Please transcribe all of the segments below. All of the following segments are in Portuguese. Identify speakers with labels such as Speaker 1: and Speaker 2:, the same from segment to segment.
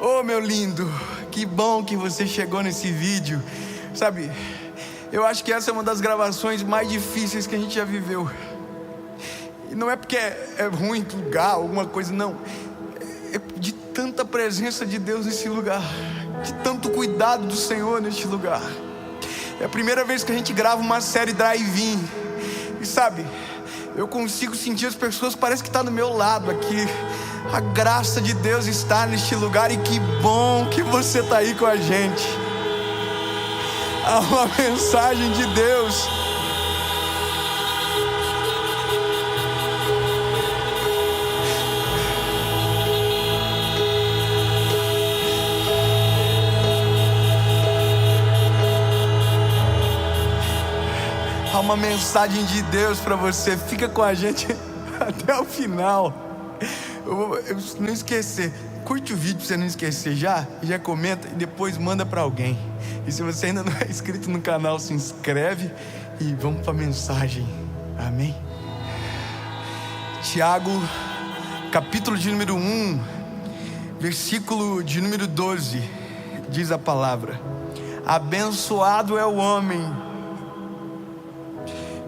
Speaker 1: Oh, meu lindo, que bom que você chegou nesse vídeo. Sabe, eu acho que essa é uma das gravações mais difíceis que a gente já viveu. E não é porque é ruim lugar, alguma coisa, não. É de tanta presença de Deus nesse lugar, de tanto cuidado do Senhor neste lugar. É a primeira vez que a gente grava uma série drive-in. E sabe, eu consigo sentir as pessoas, parece que está do meu lado aqui. A graça de Deus está neste lugar e que bom que você está aí com a gente. Há uma mensagem de Deus. Há uma mensagem de Deus para você. Fica com a gente até o final. Eu não esquecer. Curte o vídeo pra você não esquecer já comenta e depois manda para alguém. E se você ainda não é inscrito no canal, se inscreve e vamos para a mensagem. Amém? Tiago, capítulo de número 1, versículo de número 12, diz a palavra: abençoado é o homem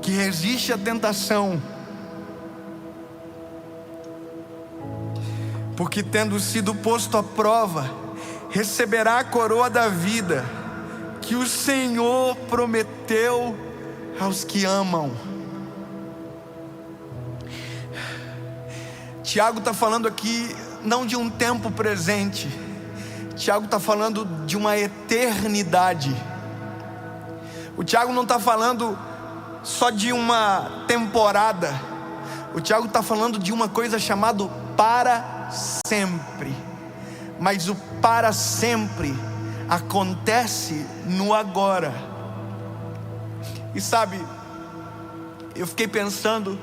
Speaker 1: que resiste à tentação, porque tendo sido posto à prova, receberá a coroa da vida, que o Senhor prometeu aos que amam. Tiago está falando aqui não de um tempo presente, Tiago está falando de uma eternidade. O Tiago não está falando só de uma temporada, o Tiago está falando de uma coisa chamada para sempre. Mas o para sempre acontece no agora. E sabe, eu fiquei pensando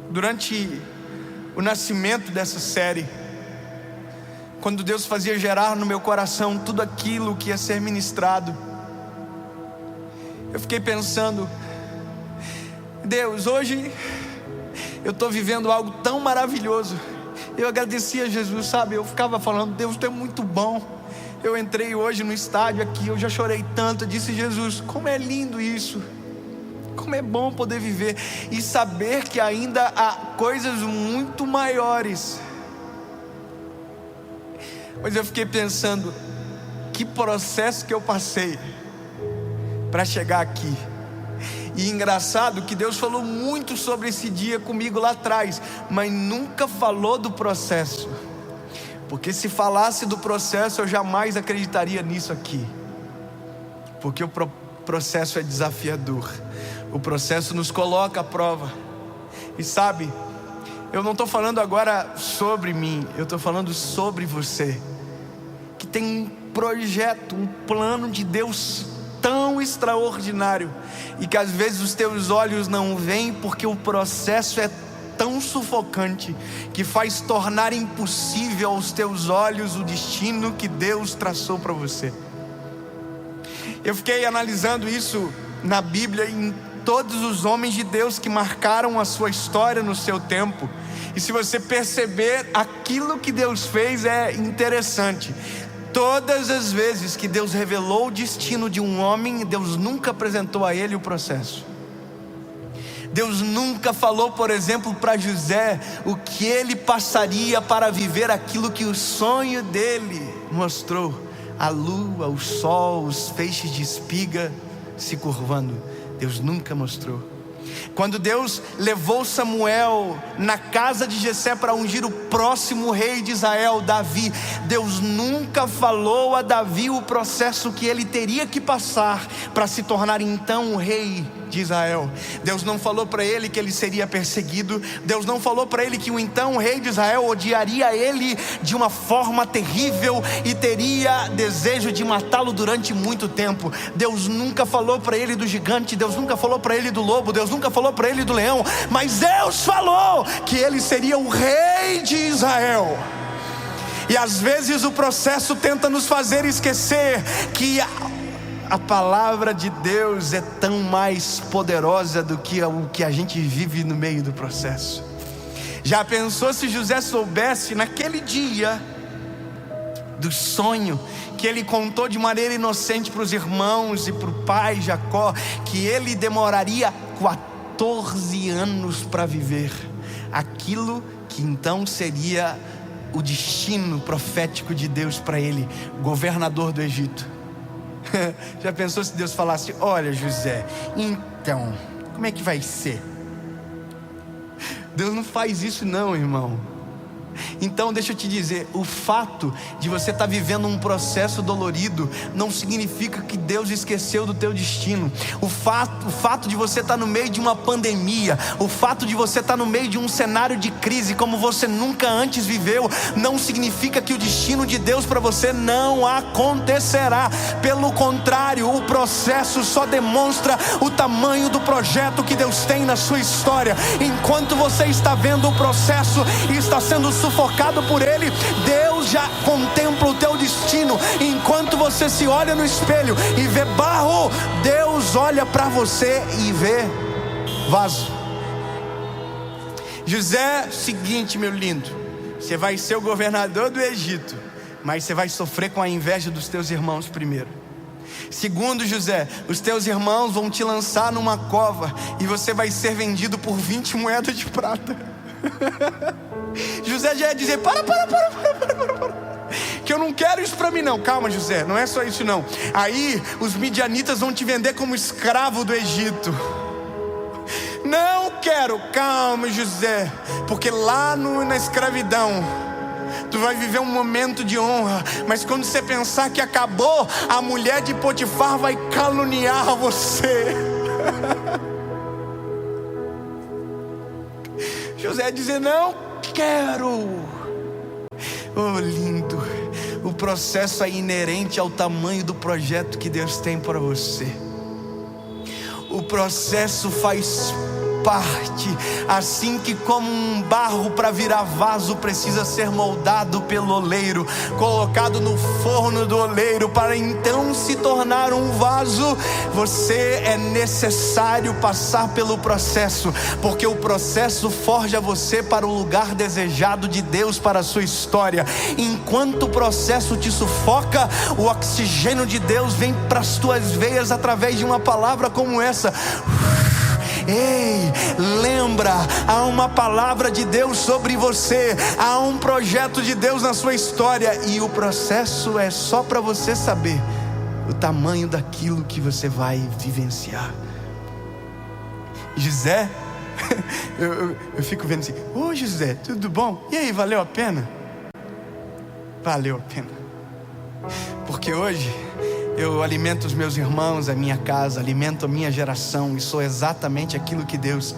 Speaker 1: durante o nascimento dessa série, quando Deus fazia gerar no meu coração tudo aquilo que ia ser ministrado, eu fiquei pensando: Deus, hoje eu estou vivendo algo tão maravilhoso. Eu agradecia a Jesus, sabe? Eu ficava falando: Deus, Tu é muito bom. Eu entrei hoje no estádio aqui, eu já chorei tanto. Eu disse: Jesus, como é lindo isso. Como é bom poder viver e saber que ainda há coisas muito maiores. Mas eu fiquei pensando, que processo que eu passei para chegar aqui. E engraçado que Deus falou muito sobre esse dia comigo lá atrás, mas nunca falou do processo. Porque se falasse do processo, eu jamais acreditaria nisso aqui. Porque o processo é desafiador. O processo nos coloca à prova. E sabe, eu não estou falando agora sobre mim, eu estou falando sobre você, que tem um projeto, um plano de Deus tão extraordinário, e que às vezes os teus olhos não veem, porque o processo é tão sufocante, que faz tornar impossível aos teus olhos o destino que Deus traçou para você. Eu fiquei analisando isso na Bíblia, em todos os homens de Deus que marcaram a sua história no seu tempo. E se você perceber, aquilo que Deus fez é interessante. Todas as vezes que Deus revelou o destino de um homem, Deus nunca apresentou a ele o processo. Deus nunca falou, por exemplo, para José o que ele passaria para viver aquilo que o sonho dele mostrou: a lua, o sol, os feixes de espiga se curvando. Deus nunca mostrou. Quando Deus levou Samuel na casa de Jessé para ungir o próximo rei de Israel, Davi, Deus nunca falou a Davi o processo que ele teria que passar para se tornar então o rei de Israel. Deus não falou para ele que ele seria perseguido. Deus não falou para ele que o então rei de Israel odiaria ele de uma forma terrível e teria desejo de matá-lo durante muito tempo. Deus nunca falou para ele do gigante. Deus nunca falou para ele do lobo. Deus nunca falou para ele do leão. Mas Deus falou que ele seria o rei de Israel. E às vezes o processo tenta nos fazer esquecer que a palavra de Deus é tão mais poderosa do que o que a gente vive no meio do processo. Já pensou se José soubesse naquele dia do sonho que ele contou de maneira inocente para os irmãos e para o pai Jacó, que ele demoraria 14 anos para viver aquilo que então seria o destino profético de Deus para ele, governador do Egito. Já pensou se Deus falasse: olha, José, então, como é que vai ser? Deus não faz isso não, irmão. Então deixa eu te dizer, o fato de você estar vivendo um processo dolorido não significa que Deus esqueceu do teu destino. O fato de você estar no meio de uma pandemia, o fato de você estar no meio de um cenário de crise como você nunca antes viveu, não significa que o destino de Deus para você não acontecerá. Pelo contrário, o processo só demonstra o tamanho do projeto que Deus tem na sua história. Enquanto você está vendo o processo e está sendo sufocado por ele, Deus já contempla o teu destino. Enquanto você se olha no espelho e vê barro, Deus olha para você e vê vaso. José, seguinte, meu lindo, você vai ser o governador do Egito, mas você vai sofrer com a inveja dos teus irmãos primeiro. Segundo, José, os teus irmãos vão te lançar numa cova e você vai ser vendido por 20 moedas de prata. José já ia dizer: para, que eu não quero isso para mim não. Calma, José, não é só isso não. Aí os midianitas vão te vender como escravo do Egito. Não quero. Calma, José, porque lá na escravidão tu vai viver um momento de honra, mas quando você pensar que acabou, a mulher de Potifar vai caluniar você. José ia dizer: não quero. Oh, lindo. O processo é inerente ao tamanho do projeto que Deus tem para você. O processo faz parte, assim que como um barro para virar vaso precisa ser moldado pelo oleiro, colocado no forno do oleiro para então se tornar um vaso, você é necessário passar pelo processo, porque o processo forja você para o lugar desejado de Deus para a sua história. Enquanto o processo te sufoca, o oxigênio de Deus vem para as tuas veias através de uma palavra como essa. Ei, lembra, há uma palavra de Deus sobre você, há um projeto de Deus na sua história, e o processo é só para você saber o tamanho daquilo que você vai vivenciar. José, eu fico vendo assim: ô José, tudo bom? E aí, valeu a pena? Valeu a pena, porque hoje eu alimento os meus irmãos, a minha casa, alimento a minha geração, e sou exatamente aquilo que Deus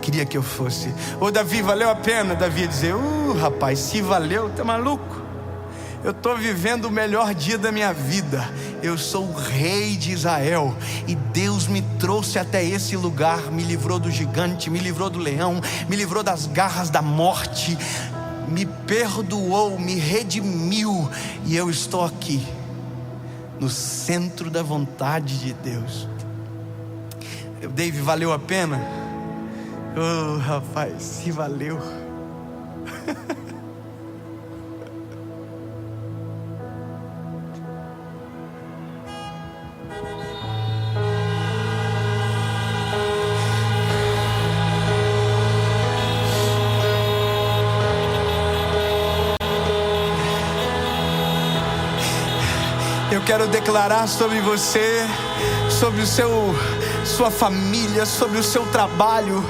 Speaker 1: queria que eu fosse. Ô Davi, valeu a pena? Davi ia dizer: rapaz, se valeu, tá maluco? Eu estou vivendo o melhor dia da minha vida. Eu sou o rei de Israel, e Deus me trouxe até esse lugar, me livrou do gigante, me livrou do leão, me livrou das garras da morte, me perdoou, me redimiu, e eu estou aqui no centro da vontade de Deus. Dave, valeu a pena? Oh, rapaz, se valeu. Eu quero declarar sobre você, sobre sua família, sobre o seu trabalho,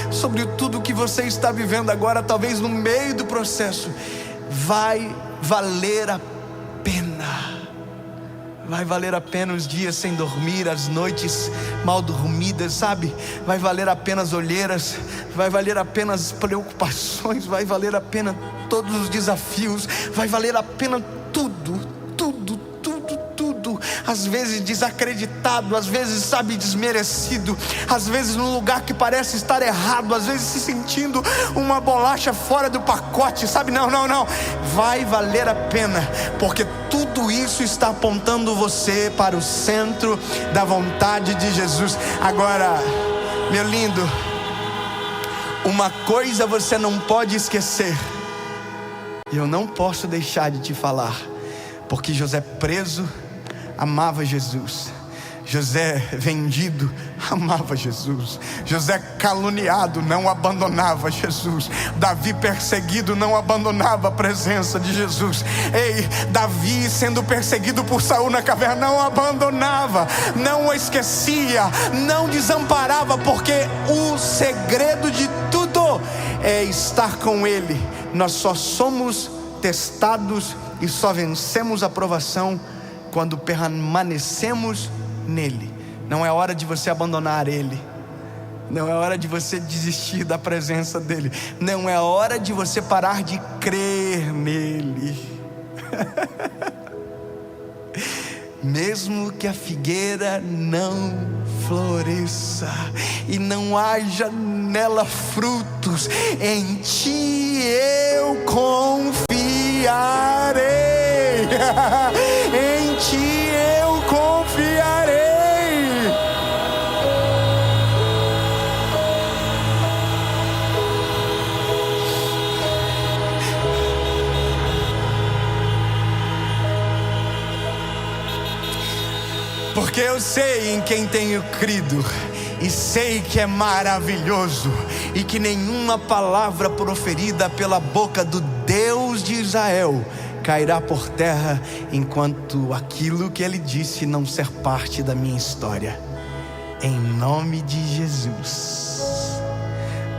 Speaker 1: sobre tudo que você está vivendo agora, talvez no meio do processo. Vai valer a pena. Vai valer a pena os dias sem dormir, as noites mal dormidas, sabe? Vai valer a pena as olheiras, vai valer a pena as preocupações, vai valer a pena todos os desafios, vai valer a pena tudo. Às vezes desacreditado, às vezes, sabe, desmerecido, às vezes num lugar que parece estar errado, às vezes se sentindo uma bolacha fora do pacote, sabe? Não, vai valer a pena, porque tudo isso está apontando você para o centro da vontade de Jesus. Agora, meu lindo, uma coisa você não pode esquecer: E eu não posso deixar de te falar, porque José preso amava Jesus, José vendido amava Jesus, José caluniado não abandonava Jesus, Davi perseguido não abandonava a presença de Jesus. Ei, Davi sendo perseguido por Saul na caverna não abandonava, não o esquecia, não desamparava, porque o segredo de tudo é estar com Ele. Nós só somos testados e só vencemos a provação quando permanecemos nele. Não é hora de você abandonar Ele, não é hora de você desistir da presença dEle, não é hora de você parar de crer nele. Mesmo que a figueira não floresça e não haja nela frutos, em ti eu confiarei. Em ti eu confiarei. Porque eu sei em quem tenho crido, e sei que é maravilhoso, e que nenhuma palavra proferida pela boca do Deus de Israel cairá por terra, enquanto aquilo que Ele disse não ser parte da minha história. Em nome de Jesus.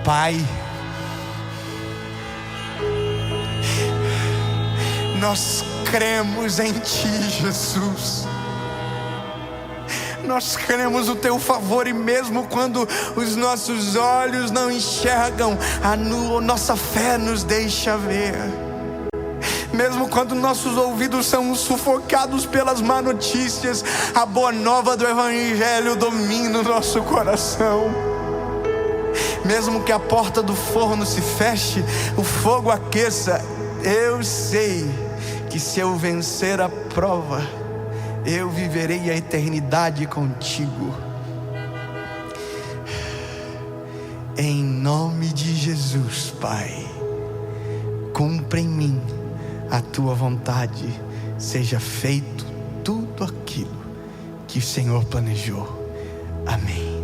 Speaker 1: Pai, nós cremos em Ti, Jesus. Nós queremos o Teu favor, e mesmo quando os nossos olhos não enxergam, a nossa fé nos deixa ver. Mesmo quando nossos ouvidos são sufocados pelas má notícias, a boa nova do Evangelho domina o nosso coração. Mesmo que a porta do forno se feche, o fogo aqueça, eu sei que se eu vencer a prova, eu viverei a eternidade contigo. Em nome de Jesus, Pai, cumpra em mim a Tua vontade, seja feito tudo aquilo que o Senhor planejou. Amém.